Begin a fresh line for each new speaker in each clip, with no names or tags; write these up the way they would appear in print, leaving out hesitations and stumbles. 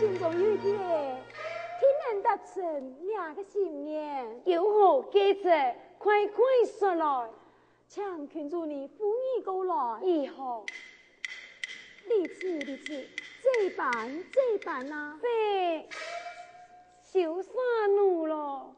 心中有点，天能达成两个心愿，
有何计策？快快说来。
请群主你扶你过来。
以后，
立此，这般啊，
这小杀奴了。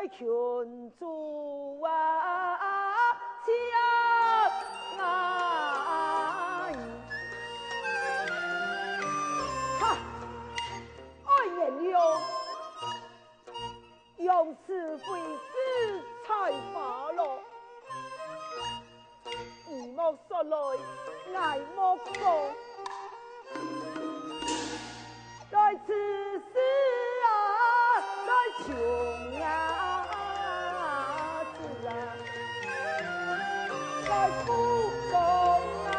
群主啊，相爱，哈，爱言用，用是非是才发落，你莫说来，爱莫说，在此事啊，在穷啊。在府中啊，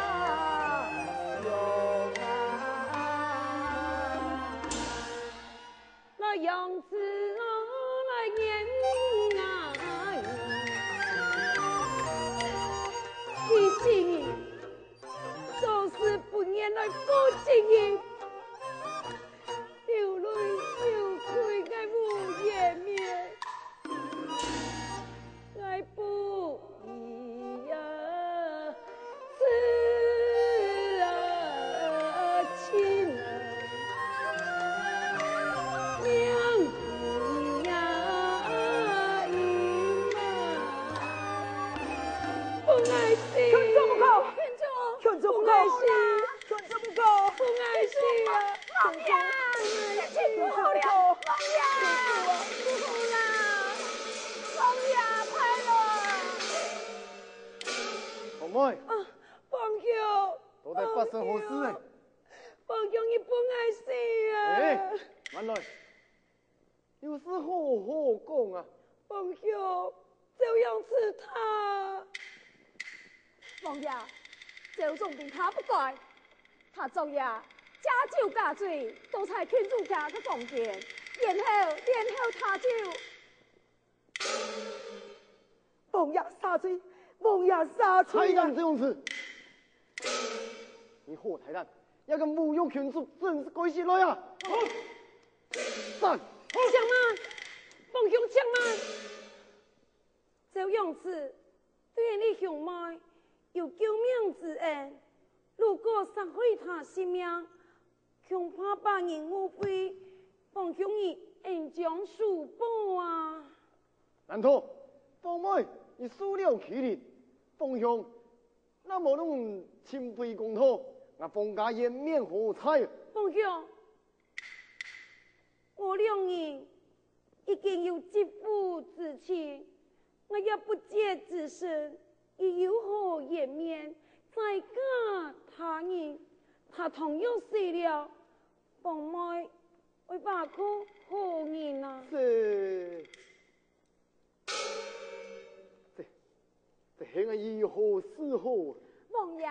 用啊，
那样子来念啊，你心做事不念来负经营，流泪羞愧该无颜面，该不一样。
劝这不够，劝这不够，
不爱惜啊！
王爷，天不好了，王爷，不好啦！王爷快乐！
红妹，
王爷，兄，
到底发生何事呢？
凤兄，你不爱死啊！
哎，慢来，有事好好讲啊！
凤兄，这样是他。
王爷，周总比他不怪，他昨夜假酒假醉，都在劝主家的房间，然后他就
王爷杀罪，王爷杀
太
罪
难这样子，你好太难，要个侮辱群主，真是该死来啊！散！
将慢，凤兄将慢。这样子，对你兄妹有救命之恩，如果杀害他性命，恐怕把人误会，凤兄你恩将数报啊！
难道凤妹你输了麒麟，凤兄，那么侬亲妃公讨，我凤家颜面何彩？
凤兄，我两人已经有肌肤之亲，我也不解之身，又有何颜面再嫁他人？他同样死了，凤妹会把可何人啊？
这现在如何是好？
王爷，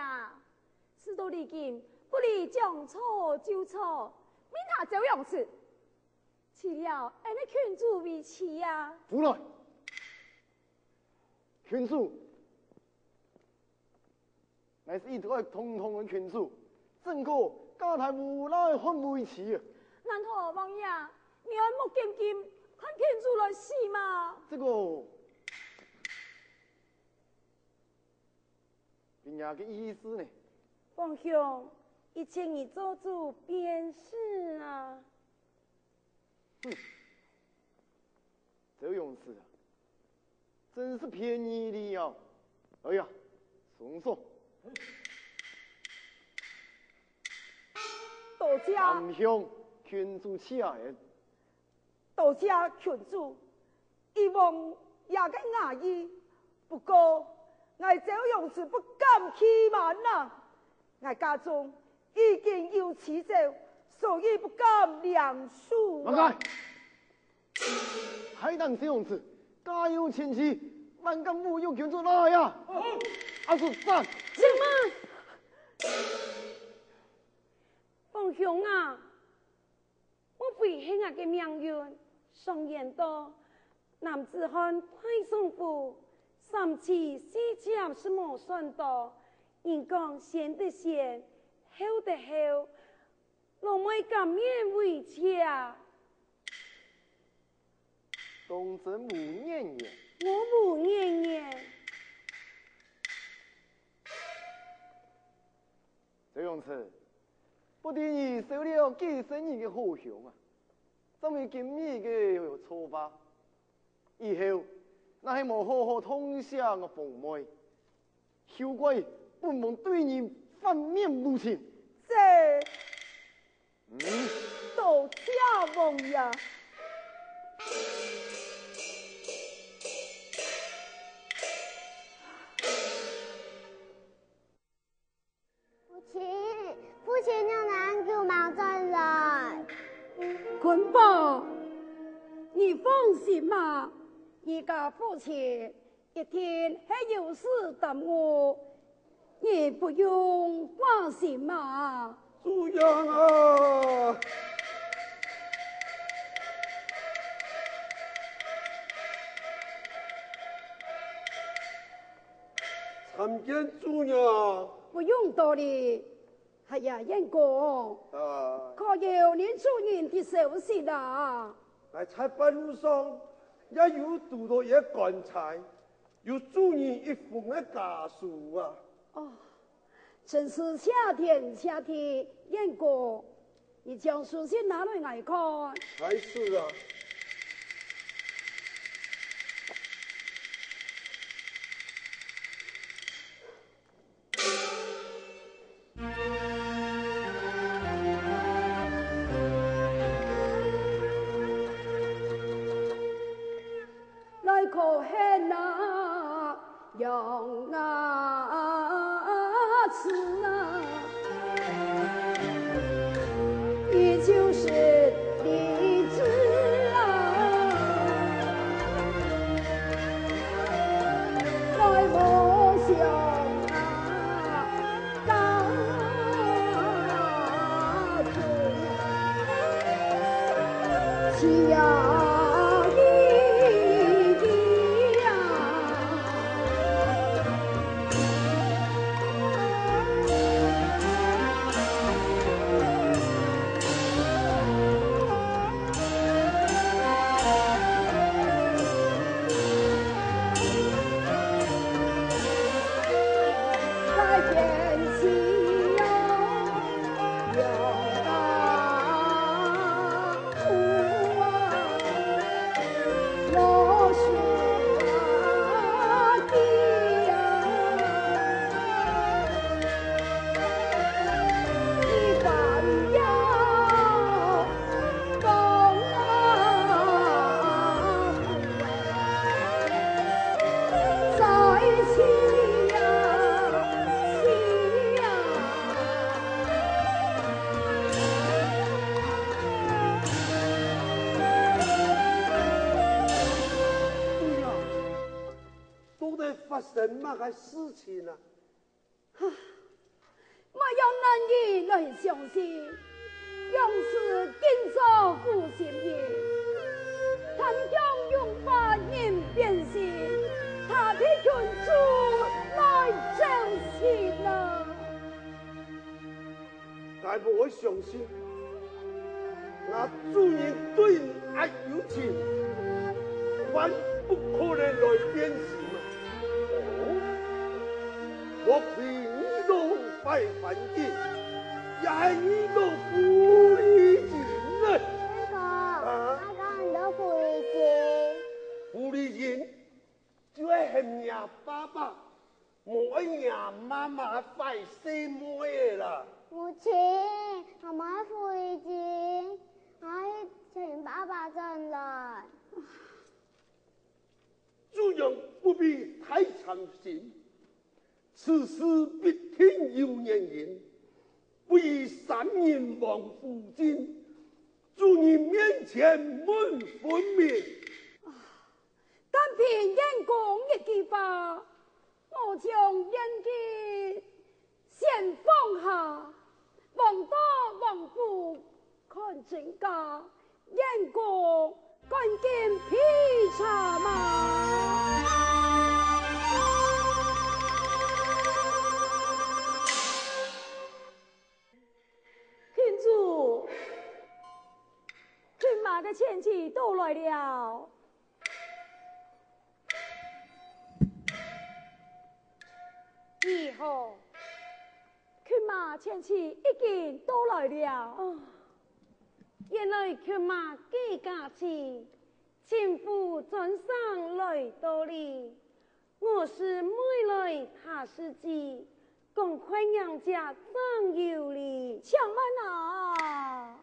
事到如今，不理将错就错，免他这样子。岂料俺的群主为妻呀！
胡来！群主，乃是一个通通的群主，怎可家太无赖很为奇啊？
难道王爷你眼目金金看群主来死吗？
这个，人家的意思呢？
凤兄，一切你做主便是啊。
哼，这样子啊，真是便宜你呀！哎呀，松松，
多谢
南兄，群主起来，
多谢群主，希望也个雅意。不过，我这样子不敢欺瞒呐。我家中已经有妻子，所以不敢亮数
马开，还当这样子，家有千妻，万敢侮辱群主来呀！阿叔站，
什么？凤兄啊，我为兄啊的命运，上言道，男子汉太上夫，三次四妾是莫算多。人讲先得先，后得后，我没敢勉为妾。
东真无念言，
我无念言。
这样子，不定你受了几生人的好凶啊！怎么今日的错法？以后那还冇好好通下我凤妹，后鬼本望对你反面无情。
这
嗯，
多谢王爷。
父亲让俺舅妈再来。
坤宝，你放心吧，你家父亲一天还有事等我，你不用放心嘛。
主阳啊！参见主娘。
不用多礼，哎呀，燕公，可有你主人的消息啦？
来在半路上也有读到一个棺材，有主人一封的家书啊。
哦，真是夏天，燕公，你将书信拿来看。
还是啊。
可恨那杨啊
此啊，也就是荔枝啊，来我乡啊，家中起呀。
发生嘛个事情啊？
我用男人来相信，用此经受负心意，他们将用法人变心，他的群主来走心了。
我不会相信，我主人对爱有情，万不可能来变心。我凭肉快反击，也遇到狐狸精呢。
我讲到狐狸精。
狐狸精就爱恨呀爸爸，冇爱呀妈妈快死妹啦。
母亲，我买狐狸精，我请爸爸进来。
主人不必太伤心。此事必定有原因，不以三人亡父亲，主人面前门分明。
单凭眼光一句话，我将人家先放下，王大王府看真假，眼光赶紧劈茶嘛。骏马的前妻都来了，以后骏马前妻已经都来了。
哦，原来骏马几家子，前夫转上来到哩。我是妹来他是子，共快娘家长有哩。
强曼啊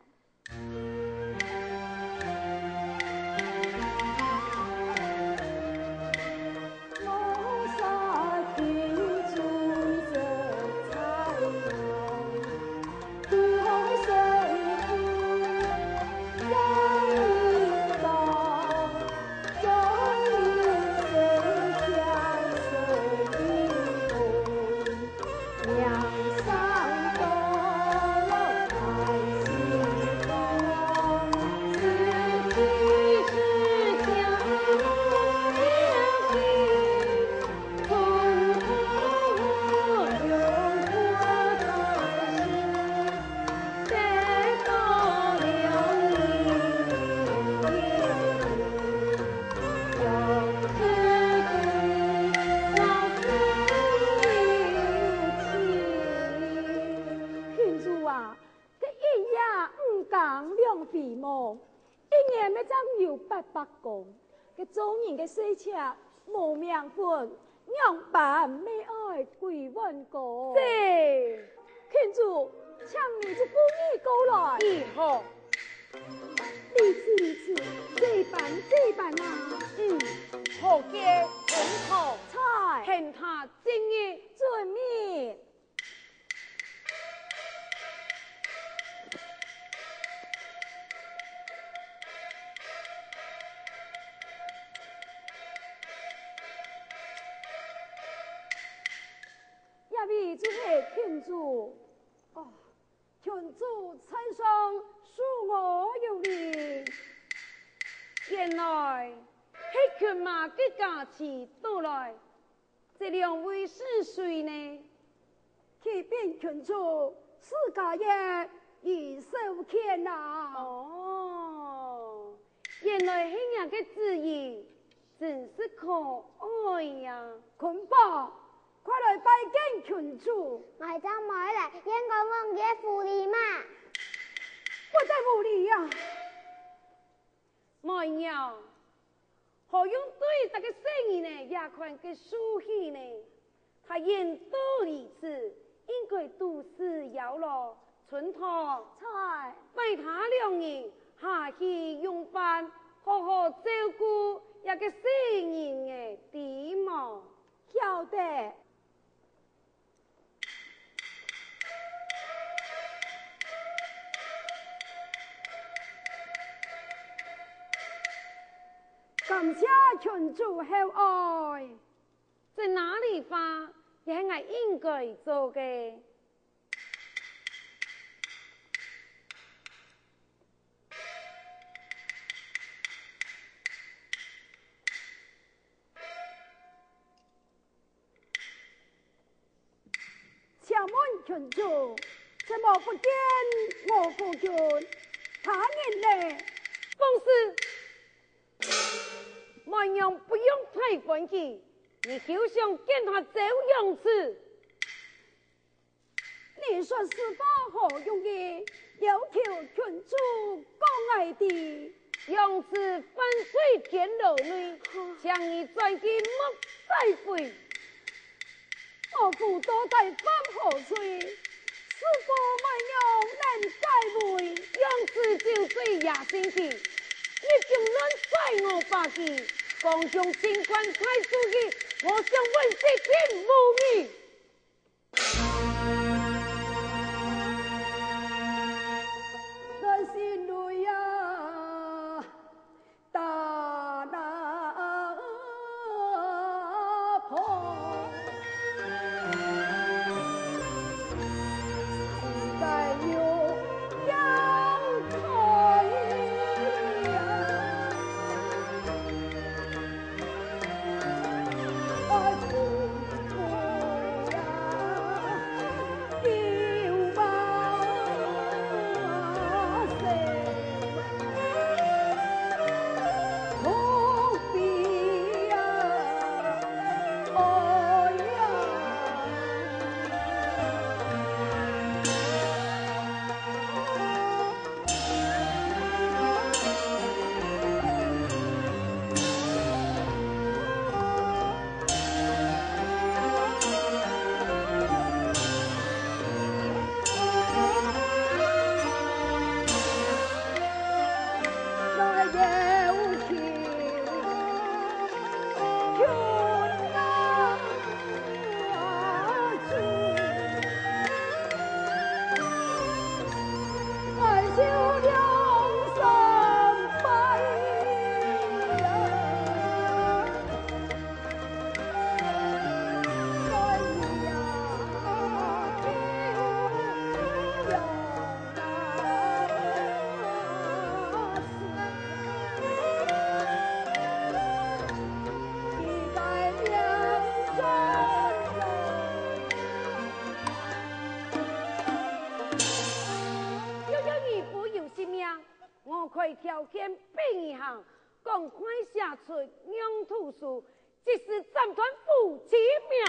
！800公，个做人的细车无名分，样板没爱归万个。
是，
群主，请你就不义过来。
以后，
荔枝，这般啊。
何家红桃
菜，
恨他今日
准面。主，哦，群主参上恕我有礼。
原来黑群马的假期到来，这两位是谁呢？
启禀群主，自家也已收天呐。
哦，原来黑人的旨意真是可爱呀！
捆绑，快来拜见群主。
我就买嚟，应该忘嘅福利嘛。
我在屋里呀。
妈呀！何用对这个生意呢？也看个输气呢？他言多理智，应该都是要了村头
菜
拜他两人下去用饭，好好照顾一个生人的地貌。
晓得。感谢群主厚爱，
在哪里发也是我应该做的。
请问群主，怎么不见我夫君？他人呢？
公司，万样不用太关心，你就想见他这样子。
你说是否何用意？要求群主讲爱的。
样子翻水天楼里，将你转进木再回。
我夫多在翻河水，是否万样能解围？
样子就是亚星期，你就乱在我把记，公众情关太注意，我想问这天无义。
我心里呀，大那破。
我可以条件并一行，赶快写出用图书，即是暂团夫妻命。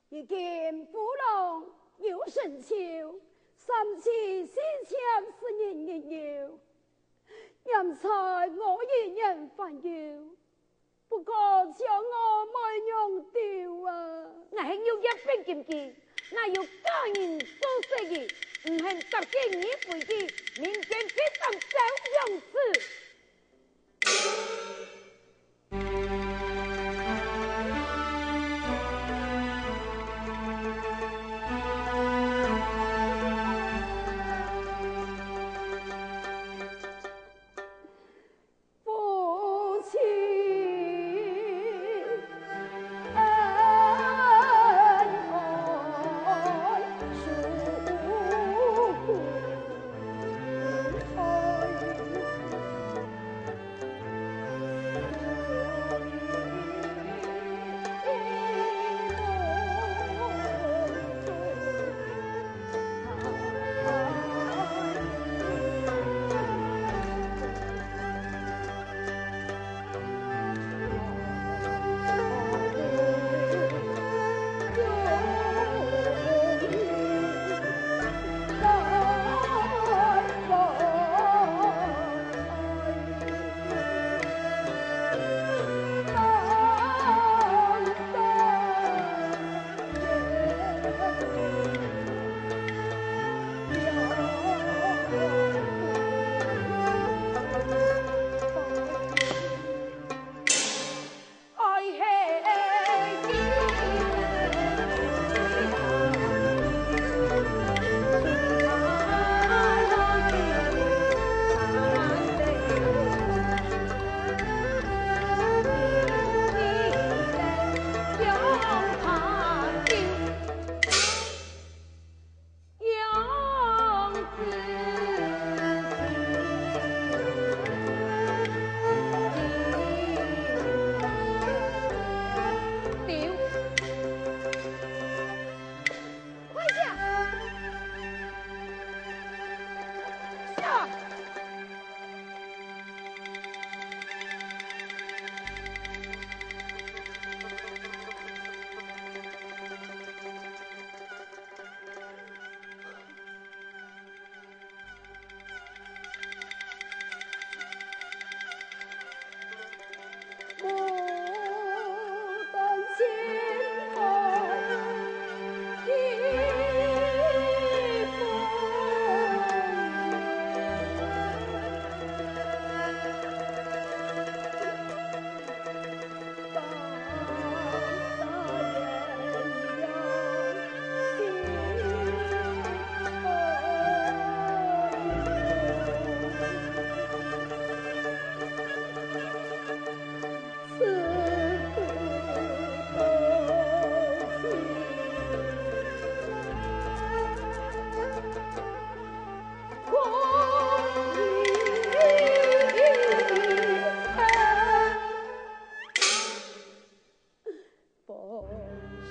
一见芙蓉有神秋，三次西墙是人人有，人才我一人烦忧，不过将我没用丢啊！
我还有一边禁忌，那有家人做生意，唔肯搭建你回去，民间非常小样子。
夫妻啊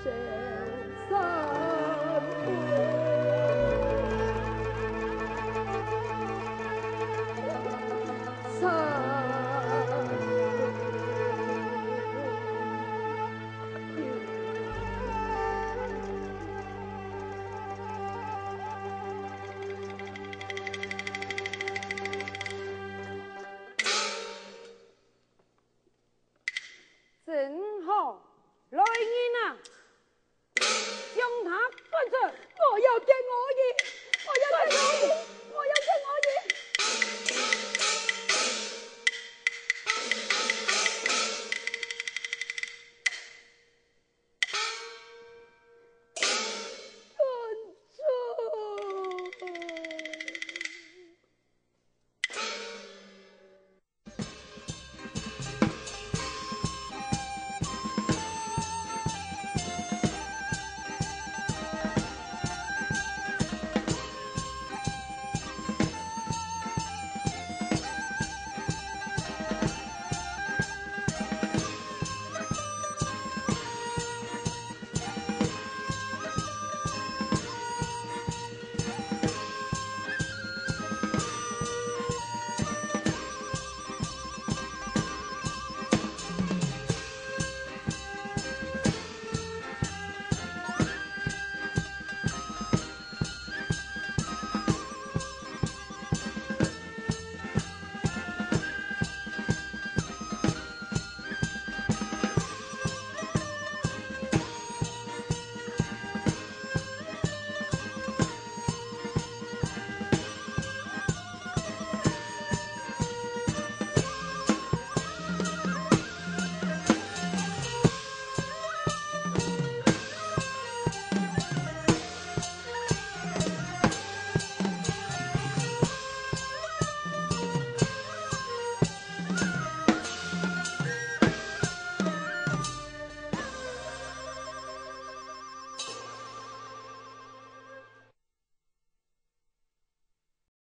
生。